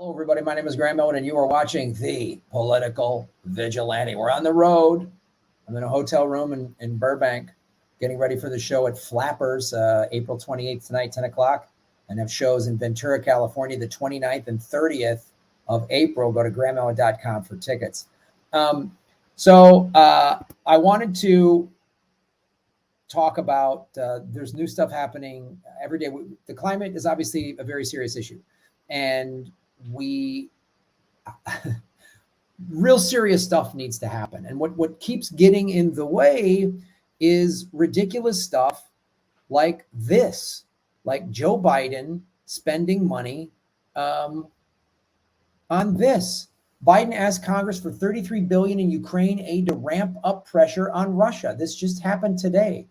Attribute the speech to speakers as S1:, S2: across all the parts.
S1: Hello, everybody. My name is Graham Elwood, and you are watching The Political Vigilante. We're on the road. I'm in a hotel room in Burbank, getting ready for the show at Flappers, April 28th tonight, 10 o'clock, and have shows in Ventura, California, the 29th and 30th of April. Go to grahamelwood.com for tickets. So I wanted to talk about, there's new stuff happening every day. The climate is obviously a very serious issue. And real serious stuff needs to happen. And what keeps getting in the way is ridiculous stuff like this, like Joe Biden spending money on this. Biden asked Congress for $33 billion in Ukraine aid to ramp up pressure on Russia. This just happened today.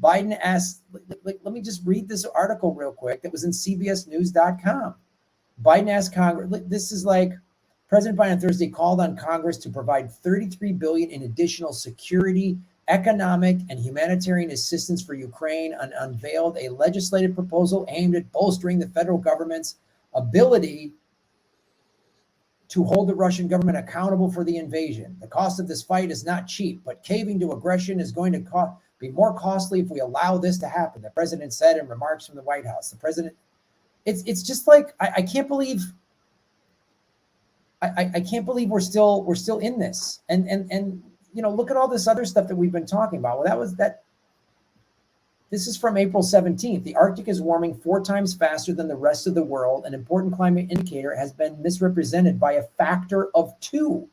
S1: Biden asked, let me just read this article real quick that was in cbsnews.com. Biden asked Congress, this is like President Biden on Thursday called on Congress to provide $33 billion in additional security, economic, and humanitarian assistance for Ukraine and unveiled a legislative proposal aimed at bolstering the federal government's ability to hold the Russian government accountable for the invasion. The cost of this fight is not cheap, but caving to aggression is going to be more costly if we allow this to happen, the president said in remarks from the White House. The president, it's just like, I can't believe I can't believe we're still in this. And look at all this other stuff that we've been talking about. Well, this is from April 17th. The Arctic is warming 4 times faster than the rest of the world. An important climate indicator has been misrepresented by a factor of 2.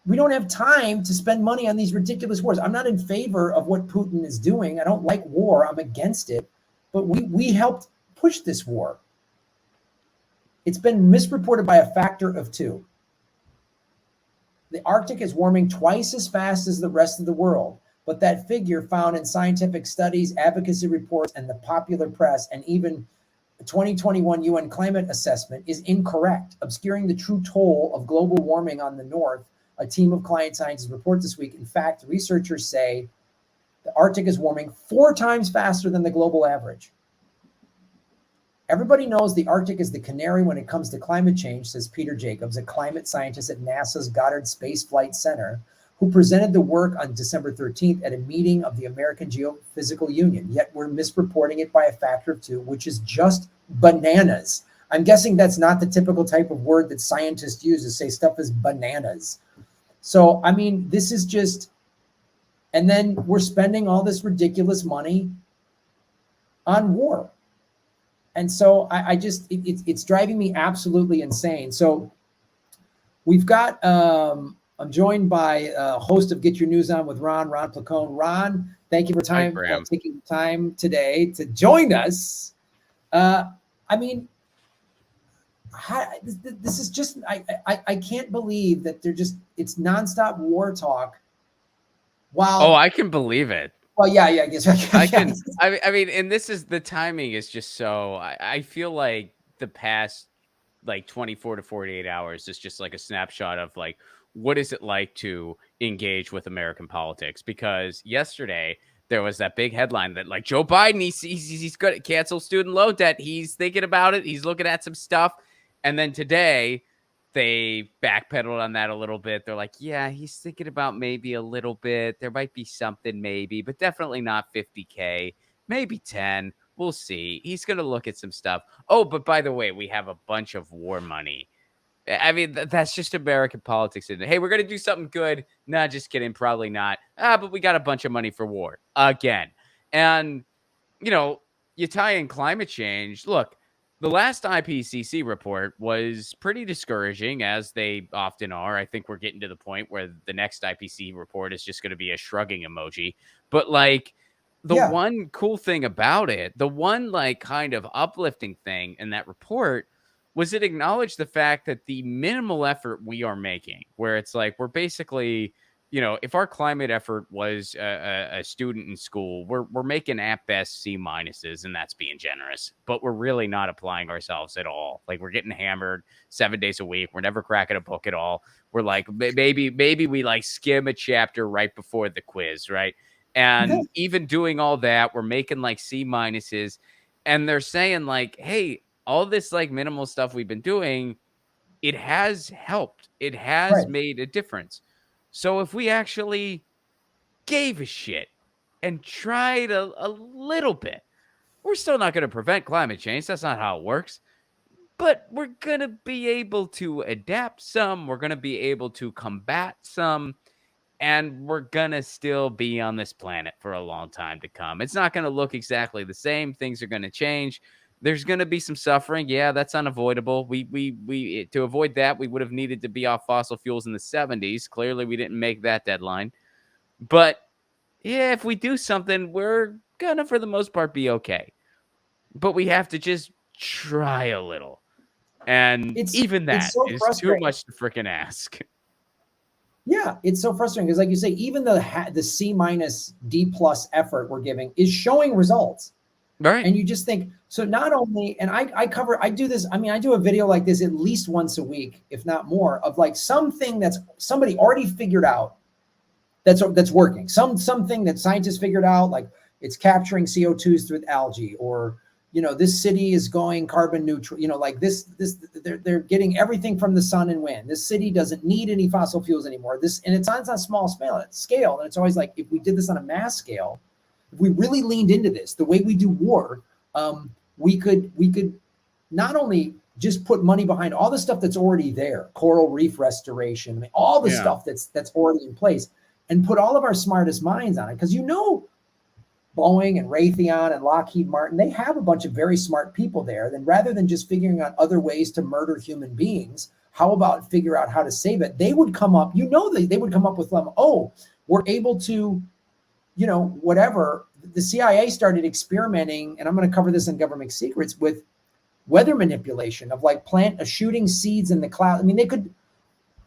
S1: We don't have time to spend money on these ridiculous wars. I'm not in favor of what Putin is doing. I don't like war. I'm against it. But we helped push this war. It's been misreported by a factor of 2. The Arctic is warming twice as fast as the rest of the world, but that figure found in scientific studies, advocacy reports, and the popular press, and even the 2021 UN climate assessment is incorrect, obscuring the true toll of global warming on the North. A team of climate scientists report this week. In fact, researchers say the Arctic is warming 4 times faster than the global average. Everybody knows the Arctic is the canary when it comes to climate change, says Peter Jacobs, a climate scientist at NASA's Goddard Space Flight Center, who presented the work on December 13th at a meeting of the American Geophysical Union. Yet we're misreporting it by a factor of 2, which is just bananas. I'm guessing that's not the typical type of word that scientists use to say stuff is bananas. So, I mean, this is just, and then we're spending all this ridiculous money on war. And so it's driving me absolutely insane. So we've got, I'm joined by host of Get Your News On with Ron Placone. Ron, thank you for taking time today to join us. I mean, this is just, I can't believe that it's nonstop war talk. Wow.
S2: Oh, I can believe it.
S1: Well, yeah, I guess
S2: I can. I mean, and the timing is just so. I feel like the past 24 to 48 hours is just like a snapshot of what is it like to engage with American politics? Because yesterday there was that big headline that Joe Biden, he's going to cancel student loan debt. He's thinking about it. He's looking at some stuff, and then today they backpedaled on that a little bit. They're like, yeah, he's thinking about maybe a little bit. There might be something maybe, but definitely not 50K, maybe 10. We'll see. He's going to look at some stuff. Oh, but by the way, we have a bunch of war money. I mean, that's just American politics. Isn't it? Hey, we're going to do something good. Nah, just kidding. Probably not. But we got a bunch of money for war again. And, you tie in climate change. Look, the last IPCC report was pretty discouraging, as they often are. I think we're getting to the point where the next IPCC report is just going to be a shrugging emoji. But one cool thing about it, the one kind of uplifting thing in that report was it acknowledged the fact that the minimal effort we are making, where it's we're basically, if our climate effort was a student in school, we're making at best C minuses, and that's being generous, but we're really not applying ourselves at all. We're getting hammered 7 days a week. We're never cracking a book at all. We're maybe we skim a chapter right before the quiz, right? And even doing all that, we're making C minuses, and they're saying hey, all this like minimal stuff we've been doing, it has helped. It has
S1: Right.
S2: made a difference. So if we actually gave a shit and tried a little bit, we're still not going to prevent climate change. That's not how it works. But we're going to be able to adapt some. We're going to be able to combat some. And we're going to still be on this planet for a long time to come. It's not going to look exactly the same. Things are going to change. There's going to be some suffering. Yeah, that's unavoidable. We to avoid that, we would have needed to be off fossil fuels in the 70s. Clearly, we didn't make that deadline. But yeah, if we do something, we're going to, for the most part, be okay. But we have to just try a little. And even
S1: It's
S2: that
S1: so
S2: is too
S1: frustrating.
S2: much to freaking ask.
S1: Yeah, it's so frustrating because, like you say, even the C minus D plus effort we're giving is showing results.
S2: Right.
S1: And you just think, so not only, and I do this, I mean, I do a video like this at least once a week, if not more, of like something that's somebody already figured out that's working. Something that scientists figured out, like it's capturing CO2s through algae, or this city is going carbon neutral. Like this they're getting everything from the sun and wind. This city doesn't need any fossil fuels anymore. And it's on a small scale, and it's always like, if we did this on a mass scale, if we really leaned into this the way we do war, we could not only just put money behind all the stuff that's already there, coral reef restoration, I mean, all the
S2: Yeah.
S1: stuff that's already in place, and put all of our smartest minds on it. Because Boeing and Raytheon and Lockheed Martin, they have a bunch of very smart people there. Then rather than just figuring out other ways to murder human beings, how about figure out how to save it? They would come up, they would come up with them. Oh, we're able to, whatever. The CIA started experimenting, and I'm going to cover this in Government Secrets, with weather manipulation of like shooting seeds in the cloud. I mean, they could,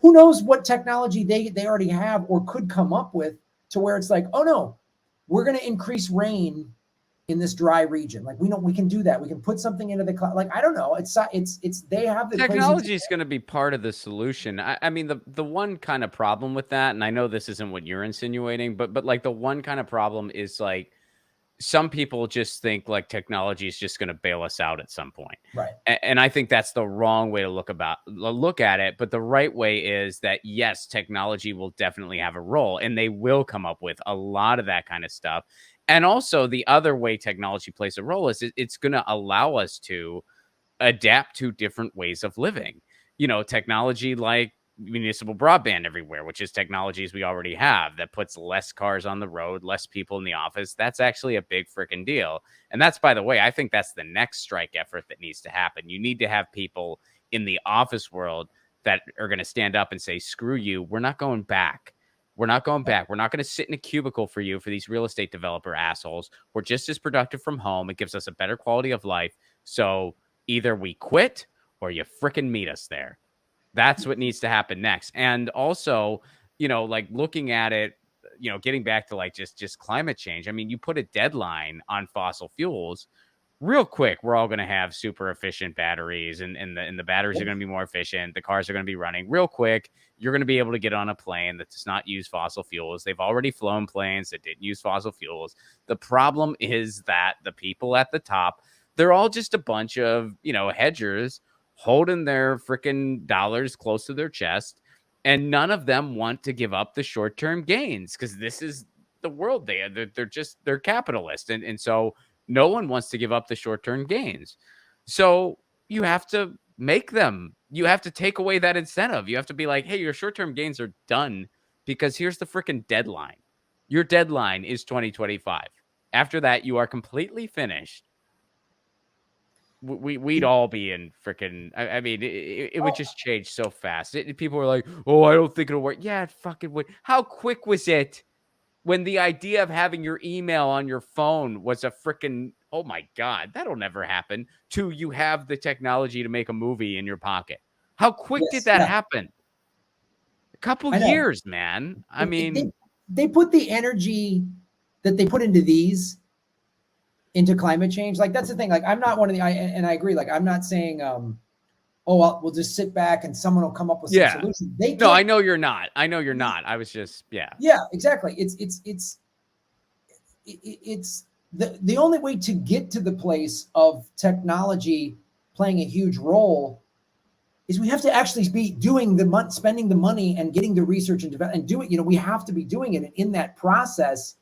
S1: who knows what technology they already have or could come up with, to where it's like, oh no, we're going to increase rain in this dry region. Like, we can do that. We can put something into the cloud. Like, I don't know. They have the crazy
S2: Technology is going to be part of the solution. I mean, the one kind of problem with that, and I know this isn't what you're insinuating, but like the one kind of problem is like some people just think like technology is just going to bail us out at some point.
S1: right.
S2: And I think that's the wrong way to look at it. But the right way is that, yes, technology will definitely have a role, and they will come up with a lot of that kind of stuff. And also the other way technology plays a role is it's going to allow us to adapt to different ways of living. Technology like municipal broadband everywhere, which is technologies we already have, that puts less cars on the road, less people in the office. That's actually a big freaking deal. And that's, by the way, I think that's the next strike effort that needs to happen. You need to have people in the office world that are going to stand up and say, screw you. We're not going back. We're not going back. We're not going to sit in a cubicle for you, for these real estate developer assholes. We're just as productive from home. It gives us a better quality of life. So either we quit or you fricking meet us there. That's what needs to happen next. And also, like looking at it, getting back to like just climate change. I mean, you put a deadline on fossil fuels real quick, we're all going to have super efficient batteries, and the batteries are going to be more efficient. The cars are going to be running real quick. You're going to be able to get on a plane that does not use fossil fuels. They've already flown planes that didn't use fossil fuels. The problem is that the people at the top, they're all just a bunch of, hedgers holding their freaking dollars close to their chest. And none of them want to give up the short-term gains, because this is the world they're capitalist. And so no one wants to give up the short-term gains. So you have to make them. You have to take away that incentive. You have to be like, hey, your short-term gains are done because here's the freaking deadline. Your deadline is 2025. After that, you are completely finished. We'd all be in freaking. I mean, it would just change so fast. People were like, "Oh, I don't think it'll work." Yeah, it fucking would. How quick was it when the idea of having your email on your phone was a freaking, oh my God, that'll never happen, to you have the technology to make a movie in your pocket? How quick did
S1: Yes.
S2: that
S1: Yeah.
S2: happen? A couple
S1: I know.
S2: years, man. I mean,
S1: They put the energy that they put into climate change. Like, that's the thing. Like, I'm not one of and I agree. Like, I'm not saying, oh, well, we'll just sit back and someone will come up with some
S2: yeah.
S1: solution. They
S2: No, I
S1: can't.
S2: know you're not. I know you're not. I was just, yeah.
S1: Yeah, exactly. It's the only way to get to the place of technology playing a huge role is we have to actually be doing spending the money and getting the research and develop and do it. We have to be doing it. And in that process,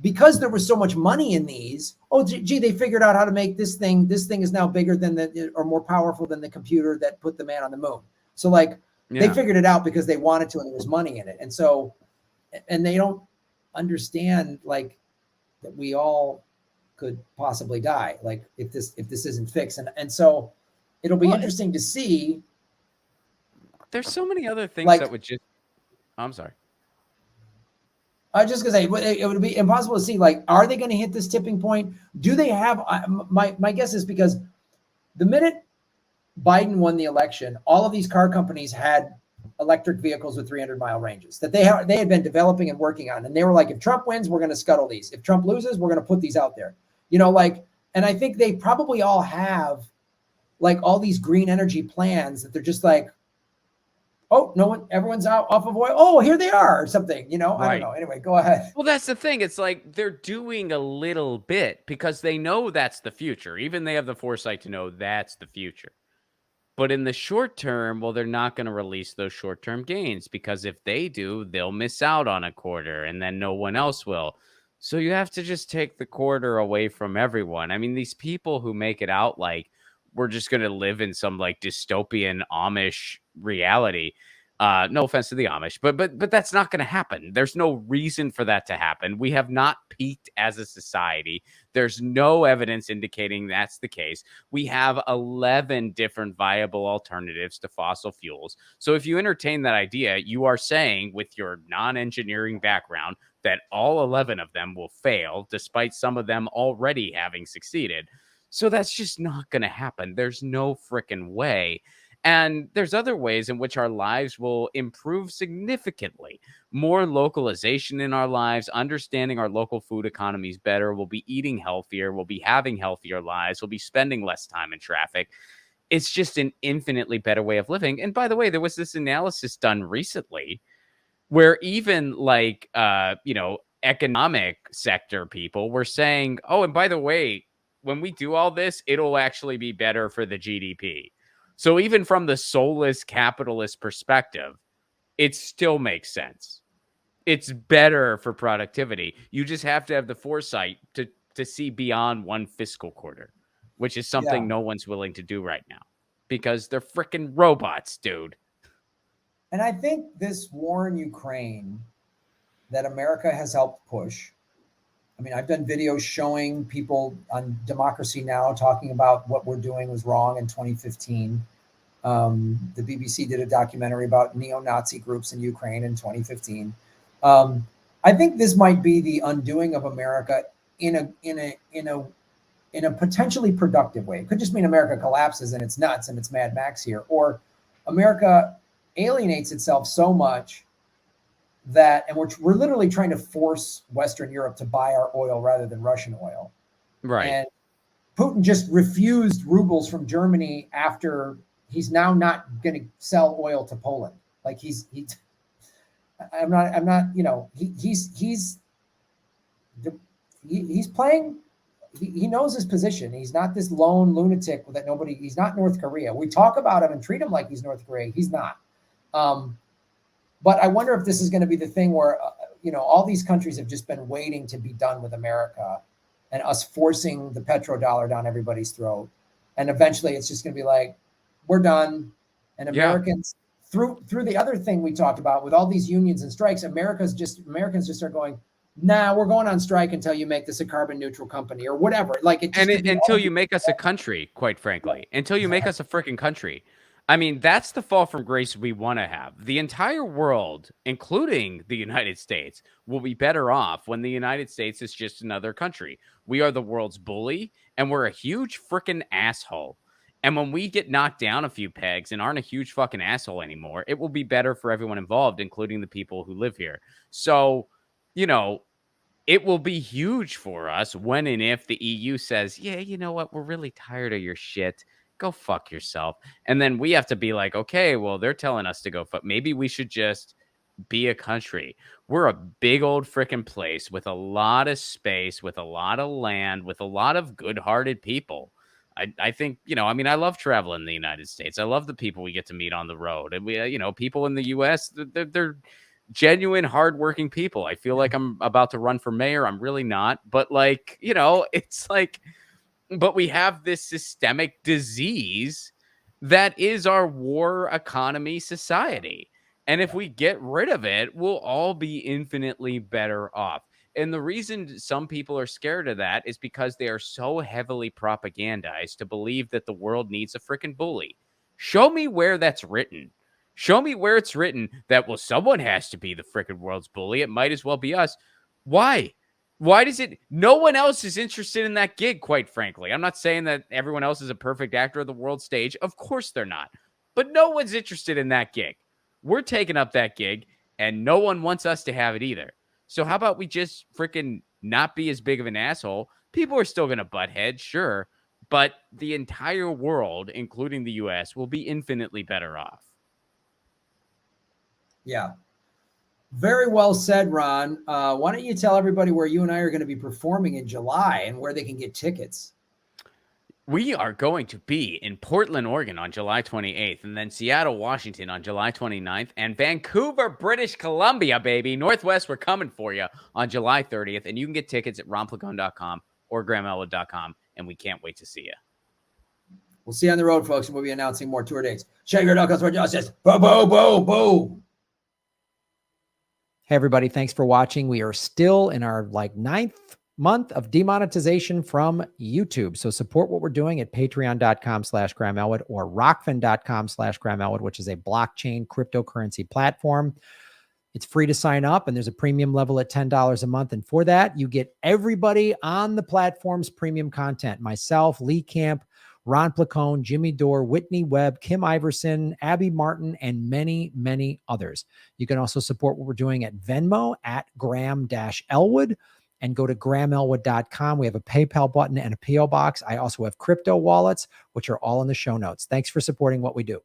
S1: because there was so much money in these, gee, they figured out how to make this thing. This thing is now bigger than or more powerful than the computer that put the man on the moon. So they figured it out because they wanted to, and there was money in it. And so, and they don't understand that we all could possibly die, if this isn't fixed. And so it'll be interesting to see.
S2: There's so many other things that would just, I'm sorry.
S1: I was just gonna say it would be impossible to see. Are they going to hit this tipping point? Do they have? My guess is because the minute Biden won the election, all of these car companies had electric vehicles with 300-mile ranges that they had been developing and working on, and they were like, if Trump wins, we're going to scuttle these. If Trump loses, we're going to put these out there. And I think they probably all have all these green energy plans that they're just like, oh, no one, everyone's out off of oil. Oh, here they are, or something, I don't know. Anyway, go ahead.
S2: Well, that's the thing. It's like they're doing a little bit because they know that's the future. Even they have the foresight to know that's the future. But in the short term, well, they're not going to release those short-term gains because if they do, they'll miss out on a quarter and then no one else will. So you have to just take the quarter away from everyone. I mean, these people who make it out like we're just going to live in some dystopian Amish reality. No offense to the Amish, but that's not going to happen. There's no reason for that to happen. We have not peaked as a society. There's no evidence indicating that's the case. We have 11 different viable alternatives to fossil fuels. So if you entertain that idea, you are saying with your non-engineering background that all 11 of them will fail, despite some of them already having succeeded. So that's just not going to happen. There's no freaking way. And there's other ways in which our lives will improve significantly. More localization in our lives, understanding our local food economies better. We'll be eating healthier. We'll be having healthier lives. We'll be spending less time in traffic. It's just an infinitely better way of living. And by the way, there was this analysis done recently where even economic sector people were saying, oh, and by the way, when we do all this, it'll actually be better for the GDP. So even from the soulless capitalist perspective, it still makes sense. It's better for productivity. You just have to have the foresight to see beyond one fiscal quarter, which is something no one's willing to do right now because they're freaking robots, dude.
S1: And I think this war in Ukraine that America has helped push. I mean, I've done videos showing people on Democracy Now! Talking about what we're doing was wrong in 2015. The BBC did a documentary about neo-Nazi groups in Ukraine in 2015. I think this might be the undoing of America in a potentially productive way. It could just mean America collapses and it's nuts and it's Mad Max here, or America alienates itself so much that, and we're literally trying to force Western Europe to buy our oil rather than Russian oil.
S2: Right.
S1: And Putin just refused rubles from Germany after he's now not going to sell oil to Poland. He's playing. He knows his position. He's not this lone lunatic he's not North Korea. We talk about him and treat him like he's North Korea. He's not. But I wonder if this is going to be the thing where, all these countries have just been waiting to be done with America and us forcing the petrodollar down everybody's throat. And eventually it's just going to be like, we're done. And Americans, through the other thing we talked about with all these unions and strikes, Americans just start going, nah, we're going on strike until you make this a carbon neutral company or whatever.
S2: Until you make us a country, quite frankly, until you make us a freaking country. I mean, that's the fall from grace we want to have. The entire world, including the United States, will be better off when the United States is just another country. We are the world's bully, and we're a huge freaking asshole. And when we get knocked down a few pegs and aren't a huge fucking asshole anymore, it will be better for everyone involved, including the people who live here. So, it will be huge for us when and if the EU says, yeah, you know what? We're really tired of your shit. Go fuck yourself. And then we have to be like, okay, well, they're telling us to go fuck. Maybe we should just be a country. We're a big old freaking place with a lot of space, with a lot of land, with a lot of good-hearted people. I think, I mean, I love traveling in the United States. I love the people we get to meet on the road. And we, people in the US, they're genuine, hardworking people. I feel like I'm about to run for mayor. I'm really not. But like, it's like, but we have this systemic disease that is our war economy society. And if we get rid of it, we'll all be infinitely better off. And the reason some people are scared of that is because they are so heavily propagandized to believe that the world needs a freaking bully. Show me where that's written. Show me where it's written that, well, someone has to be the freaking world's bully. It might as well be us. Why? Why does it? No one else is interested in that gig, quite frankly. I'm not saying that everyone else is a perfect actor of the world stage. Of course they're not. But no one's interested in that gig. We're taking up that gig, and no one wants us to have it either. So how about we just freaking not be as big of an asshole? People are still going to butt heads, sure. But the entire world, including the US, will be infinitely better off.
S1: Yeah. Very well said, Ron. Why don't you tell everybody where you and I are going to be performing in July and where they can get tickets?
S2: We are going to be in Portland, Oregon on July 28th, and then Seattle, Washington on July 29th, and Vancouver, British Columbia, baby. Northwest, we're coming for you on July 30th, and you can get tickets at romplacone.com or grahamelwood.com, and we can't wait to see you.
S1: We'll see you on the road, folks, and we'll be announcing more tour dates. Shave your knuckles for justice. Boom, boom, boom, boom. Hey, everybody. Thanks for watching. We are still in our 9th month of demonetization from YouTube. So support what we're doing at patreon.com/GrahamElwood or rockfin.com/GrahamElwood, which is a blockchain cryptocurrency platform. It's free to sign up, and there's a premium level at $10 a month. And for that, you get everybody on the platform's premium content. Myself, Lee Camp, Ron Placone, Jimmy Dore, Whitney Webb, Kim Iverson, Abby Martin, and many, many others. You can also support what we're doing at Venmo at Graham-Elwood. And go to grahamelwood.com. We have a PayPal button and a PO box. I also have crypto wallets, which are all in the show notes. Thanks for supporting what we do.